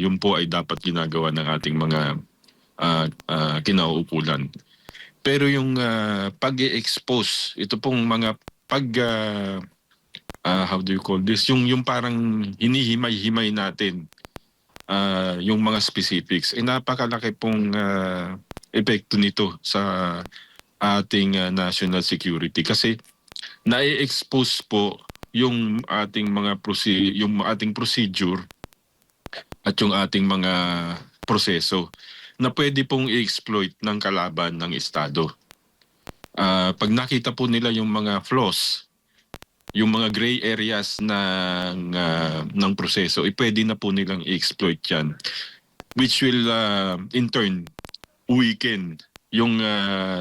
yun po ay dapat ginagawa ng ating mga kinauukulan. Pero yung pag-expose, ito pong mga pag how do you call this? Yung parang hinihimay-himay natin yung mga specifics. Napakalaki pong epekto nito sa ating national security kasi na-expose po yung ating yung ating procedure at yung ating mga proseso na pwede pong i-exploit ng kalaban ng Estado. Pag nakita po nila yung mga flaws, yung mga gray areas ng proseso, pwede na po nilang i-exploit yan. Which will in turn weaken yung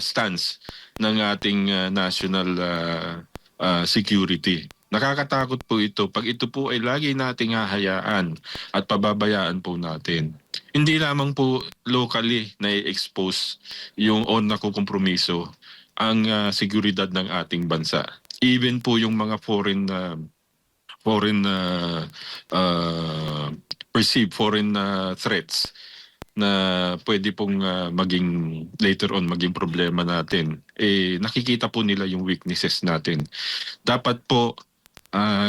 stance ng ating national security. Nakakatakot po ito pag ito po ay lagi nating hahayaan at pababayaan po natin. Hindi lamang po locally na i-expose yung nakukompromiso ang seguridad ng ating bansa. Even po yung mga foreign perceived foreign threats na pwede pong maging later on maging problema natin, nakikita po nila yung weaknesses natin. Dapat po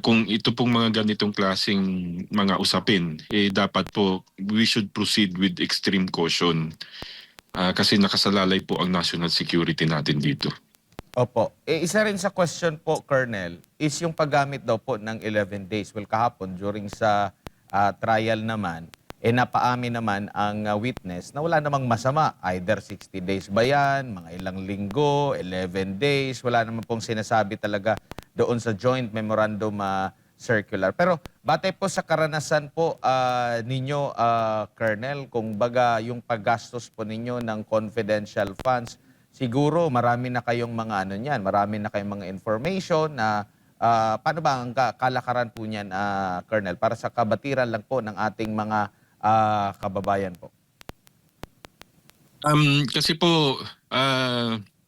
kung ito pong mga ganitong klaseng mga usapin, dapat po we should proceed with extreme caution kasi nakasalalay po ang national security natin dito. Opo. Isa rin sa question po, Colonel, is yung paggamit daw po ng 11 days. Well, kahapon, during sa trial naman, napaamin naman ang witness na wala namang masama. Either 60 days ba yan, mga ilang linggo, 11 days, wala naman pong sinasabi talaga doon sa joint memorandum circular. Pero batay po sa karanasan po ninyo, Colonel, kung baga yung paggastos po ninyo ng confidential funds, siguro marami na kayong mga ano niyan, marami na kayong mga information na paano ba ang kalakaran po niyan, Colonel, para sa kabatiran lang po ng ating mga kababayan po. Kasi po,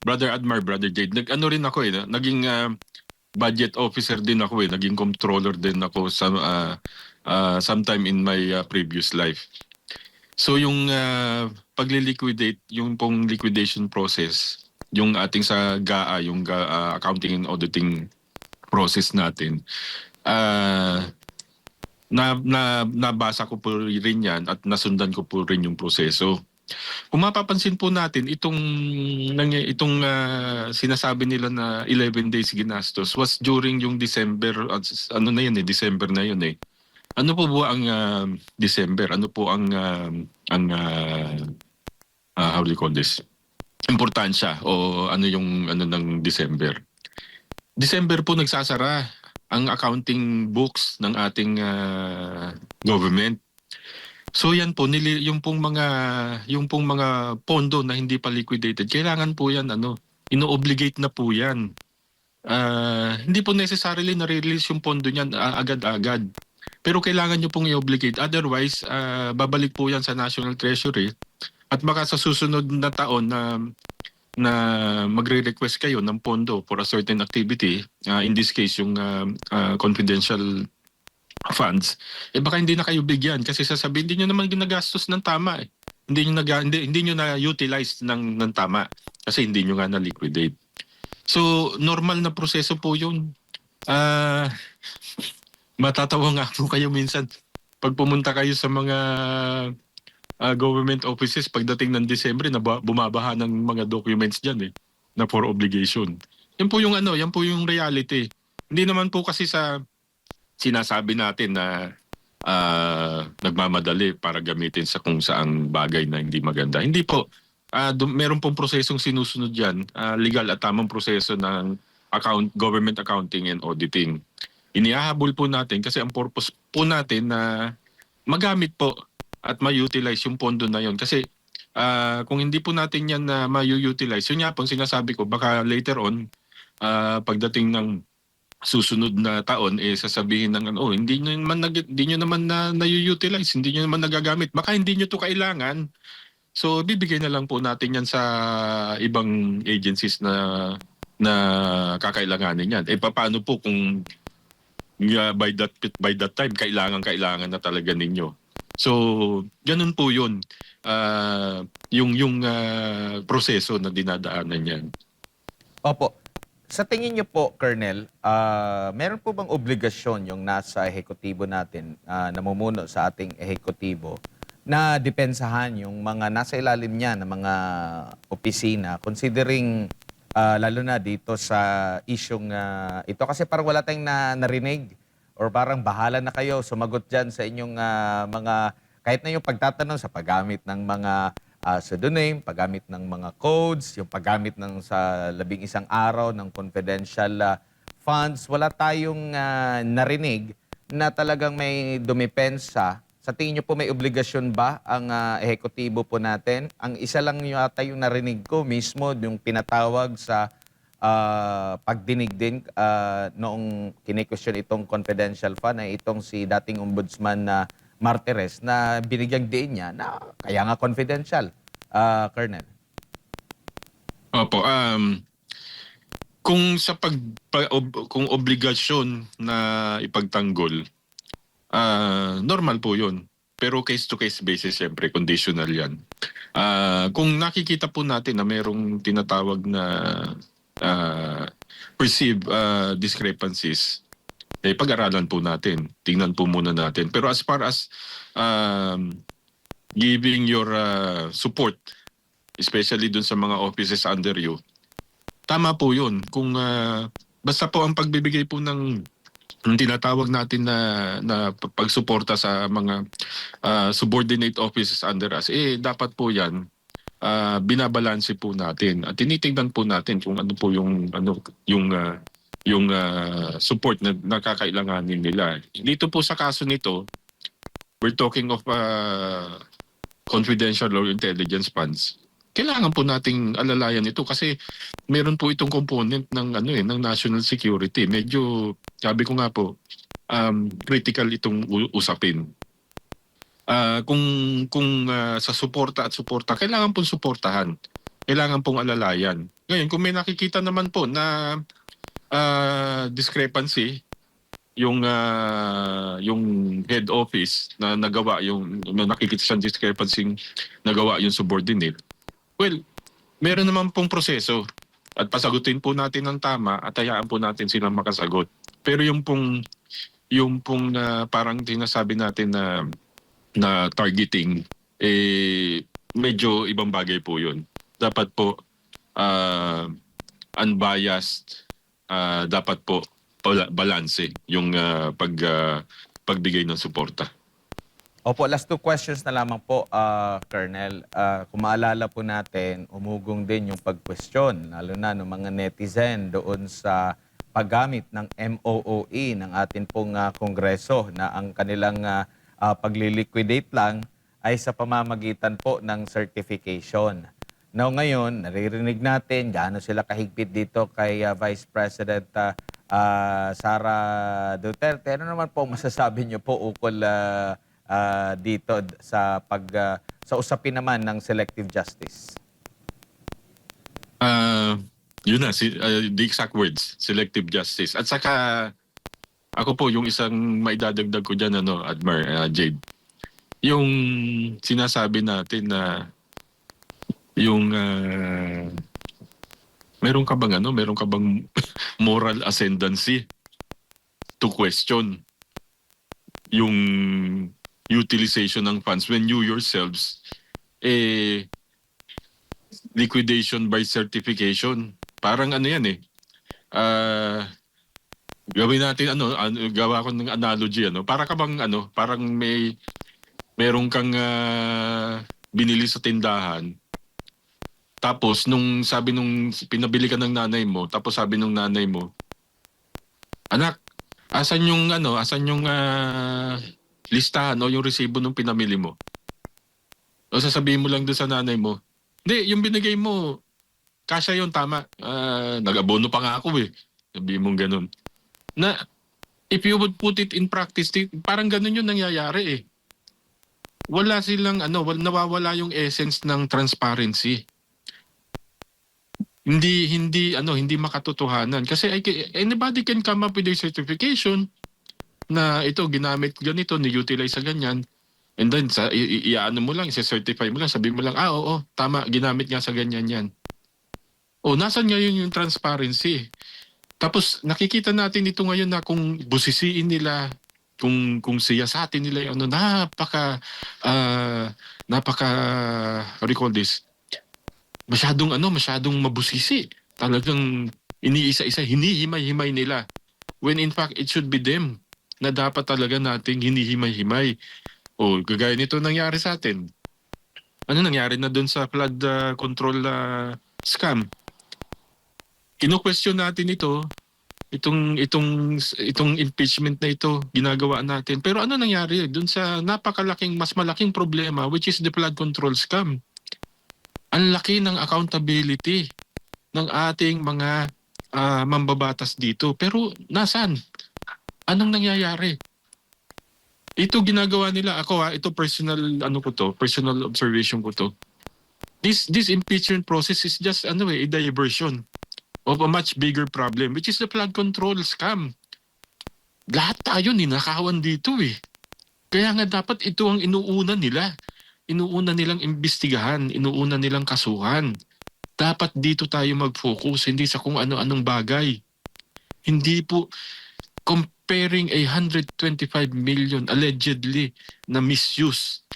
Brother Admar, Brother Jade, nag-ano rin ako naging budget officer din ako naging controller din ako sa sometime in my previous life. So yung pagli-liquidate, yung pong liquidation process, yung ating sa GAA, yung accounting and auditing process natin, nabasa ko po rin yan at nasundan ko po rin yung proseso. Kung mapapansin po natin, itong sinasabi nila na 11 days ginastos was during yung December, ano na yun December na yun Ano po ba ang December? Ano po ang how do you call this? Importansya o ano yung ano ng December? December po nagsasara ang accounting books ng ating government. So yan po yung pong mga pondo na hindi pa liquidated, kailangan po yan ino-obligate na po yan. Hindi po necessarily na-release yung pondo niyan agad-agad. Pero kailangan nyo pong i-obligate. Otherwise, babalik po yan sa National Treasury at baka sa susunod na taon na magre-request kayo ng pondo for a certain activity, in this case yung confidential funds, baka hindi na kayo bigyan kasi sasabihin hindi nyo naman ginagastos ng tama Hindi nyo na-utilize ng tama kasi hindi nyo nga na-liquidate. So, normal na proseso po yun. Matatawa nga po kayo minsan pag pumunta kayo sa mga government offices pagdating ng Disyembre na bumabaha ng mga documents dyan na for obligation. Yan po yung yan po yung reality. Hindi naman po kasi sa sinasabi natin na nagmamadali para gamitin sa kung saang bagay na hindi maganda. Hindi po. Meron pong prosesong sinusunod yan, legal at tamang proseso ng government accounting and auditing. Inihahabol po natin kasi ang purpose po natin na magamit po at ma-utilize yung pondo na yon. Kasi kung hindi po natin yan na ma-utilize, yun nga po sinasabi ko, baka later on, pagdating ng susunod na taon sasabihin ng hindi niyo naman na-utilize, hindi niyo naman nagagamit. Baka hindi niyo to kailangan. So bibigay na lang po natin yan sa ibang agencies na kakailanganin yan. Paano po kung by that time kailangan na talaga ninyo? So, ganun po 'yun. Yung proseso na dinadaanan niyan. Opo. Sa tingin niyo po, Colonel, meron po bang obligasyon yung nasa ehekutibo natin, namumuno sa ating ehekutibo, na depensahan yung mga nasa ilalim niya ng mga opisina, considering lalo na dito sa isyong ito? Kasi parang wala tayong narinig or parang bahala na kayo sumagot dyan sa inyong mga, kahit na yung pagtatanong sa paggamit ng mga pseudonym, paggamit ng mga codes, yung paggamit ng sa 11 araw ng confidential funds, wala tayong narinig na talagang may dumipensa. Sa tingin niyo po may obligasyon ba ang ehekutibo po natin? Ang isa lang yata yung narinig ko mismo, yung pinatawag sa pagdinig din noong kine-question itong confidential fund ay itong si dating ombudsman na Martires na binigyang diin niya na kaya nga confidential, Colonel. Opo, kung sa kung obligasyon na ipagtanggol, normal po 'yun. Pero case to case basis siyempre, conditional 'yan. Kung nakikita po natin na merong tinatawag na ah, perceived discrepancies, pag-aralan po natin. Tingnan po muna natin. Pero as far as um, giving your support, especially dun sa mga offices under you, tama po yun. Kung basta po ang pagbibigay po ng ang tinatawag natin na pagsuporta sa mga subordinate offices under us, dapat po yan binabalanse po natin at tinitingnan po natin kung ano po yung support na nakakailanganin nila. Dito po sa kaso nito, we're talking of confidential or intelligence funds. Kailangan po nating alalayan ito kasi meron po itong component ng ng national security. Medyo sabi ko nga po critical itong usapin. Kung sa suporta at suporta, kailangan pong suportahan. Kailangan pong alalayan. Ngayon, kung may nakikita naman po na discrepancy, yung head office na nagawa na nakikita siyang discrepancy nagawa yung subordinate, well, meron naman pong proseso at pasagutin po natin ng tama at hayaan po natin silang makasagot. Pero yung pong parang tinasabi natin na targeting, medyo ibang bagay po yun. Dapat po unbiased, dapat po balanse yung pagbigay ng suporta. Opo, last 2 questions na lamang po, Colonel. Kung maalala po natin, umugong din yung pag-question, lalo na ng mga netizen doon sa paggamit ng MOOE ng atin pong Kongreso na ang kanilang pagliliquidate lang ay sa pamamagitan po ng certification. Now ngayon, naririnig natin, gaano sila kahigpit dito kay Vice President Sara Duterte. Ano naman po masasabi niyo po ukol dito sa usapin naman ng selective justice? Yun na, the exact words, selective justice. At saka, ako po, yung isang maidadagdag ko dyan, Admar, Jade, yung sinasabi natin na yung meron ka bang moral ascendancy to question yung utilization ng funds when you yourselves liquidation by certification. Parang yan gawin natin gawa ko ng analogy para ka bang parang meron kang binili sa tindahan. Tapos nung pinabili ka ng nanay mo, tapos sabi nung nanay mo, "Anak, asan yung listahan o yung resibo nung pinamili mo?" O sasabihin mo lang doon sa nanay mo, "Hindi, yung binigay mo, kasya yun, tama. Nag-abono pa nga ako eh." Sabihin mong ganun. Na if you would put it in practice, parang ganun yung nangyayari eh. Wala silang nawawala yung essence ng transparency. Hindi makatotohanan kasi anybody can come up with a certification na ito ginamit ganito, ni-utilize sa ganyan. And then, iaano mo lang, i-certify mo lang, sabi mo lang, oo, tama, ginamit nga sa ganyan yan. O, nasan ngayon yung transparency? Tapos, nakikita natin ito ngayon na kung busisiin nila, kung siyasatin nila yung ano, napaka, what do you call this? Masyadong mabusisi. Talagang iniisa-isa, hinihimay-himay nila. When in fact, it should be them na dapat talaga nating hinihimay-himay. O, gagaya nito nangyari sa atin. Ano nangyari na doon sa flood control scam? Kino-question natin itong impeachment na ito, ginagawa natin. Pero ano nangyari doon sa mas malaking problema, which is the flood control scam? Ang laki ng accountability ng ating mga mambabatas dito. Pero nasaan? Anong nangyayari? Ito ginagawa nila, ito personal observation ko to. This impeachment process is just a diversion of a much bigger problem, which is the flood control scam. Lahat tayo ninakawan dito eh. Kaya nga dapat ito ang inuuna nila. Inuuna nilang imbestigahan, inuuna nilang kasuhan. Dapat dito tayo mag-focus, hindi sa kung ano-anong bagay. Hindi po comparing 125 million allegedly na misuse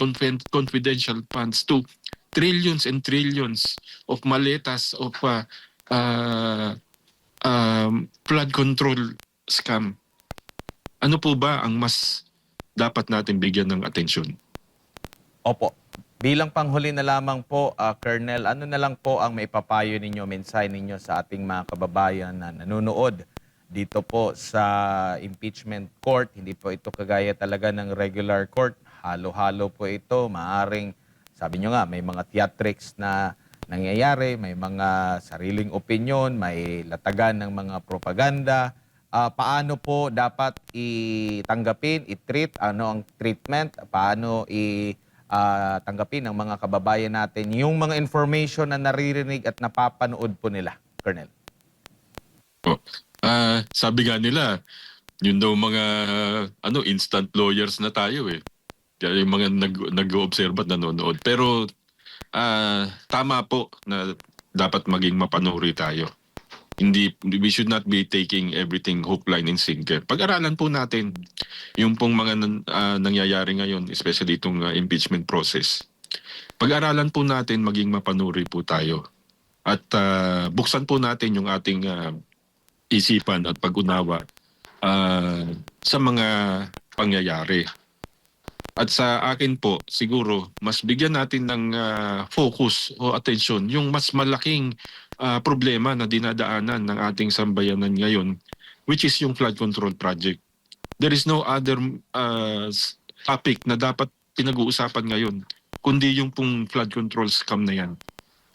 confidential funds to trillions and trillions of maletas of flood control scam. Ano po ba ang mas dapat natin bigyan ng atensyon? Opo. Bilang panghuli na lamang po, Colonel, ano na lang po ang maipapayo ninyo, mensahe ninyo sa ating mga kababayan na nanonood dito po sa impeachment court? Hindi po ito kagaya talaga ng regular court. Halo-halo po ito. Maaring, sabi nyo nga, may mga theatrics na nangyayari, may mga sariling opinion, may latagan ng mga propaganda. Paano po dapat itanggapin, i-treat, ano ang treatment, paano tanggapin ng mga kababayan natin yung mga information na naririnig at napapanood po nila, Colonel? Sabi nga nila, yun daw mga instant lawyers na tayo eh. Kaya yung mga nag-observe at nanonood. Pero tama po na dapat maging mapanuri tayo. We should not be taking everything hook, line, and sinker. Pag-aralan po natin yung pong mga nangyayari ngayon, especially itong impeachment process. Pag-aralan po natin, maging mapanuri po tayo. At buksan po natin yung ating isipan at pag-unawa sa mga pangyayari. At sa akin po, siguro, mas bigyan natin ng focus o atensyon yung mas malaking problema na dinadaanan ng ating sambayanan ngayon, which is yung flood control project. There is no other topic na dapat pinag-uusapan ngayon, kundi yung pong flood control scam na yan.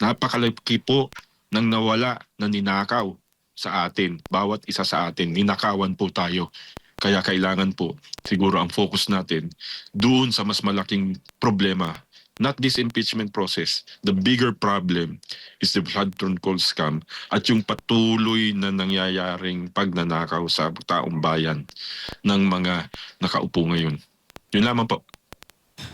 Napakalaki po ng nawala na ninakaw sa atin. Bawat isa sa atin, ninakawan po tayo. Kaya kailangan po, siguro ang focus natin doon sa mas malaking problema. Not this impeachment process. The bigger problem is the flood control scam at yung patuloy na nangyayaring pagnanakaw sa taong bayan ng mga nakaupo ngayon. Yun lamang po.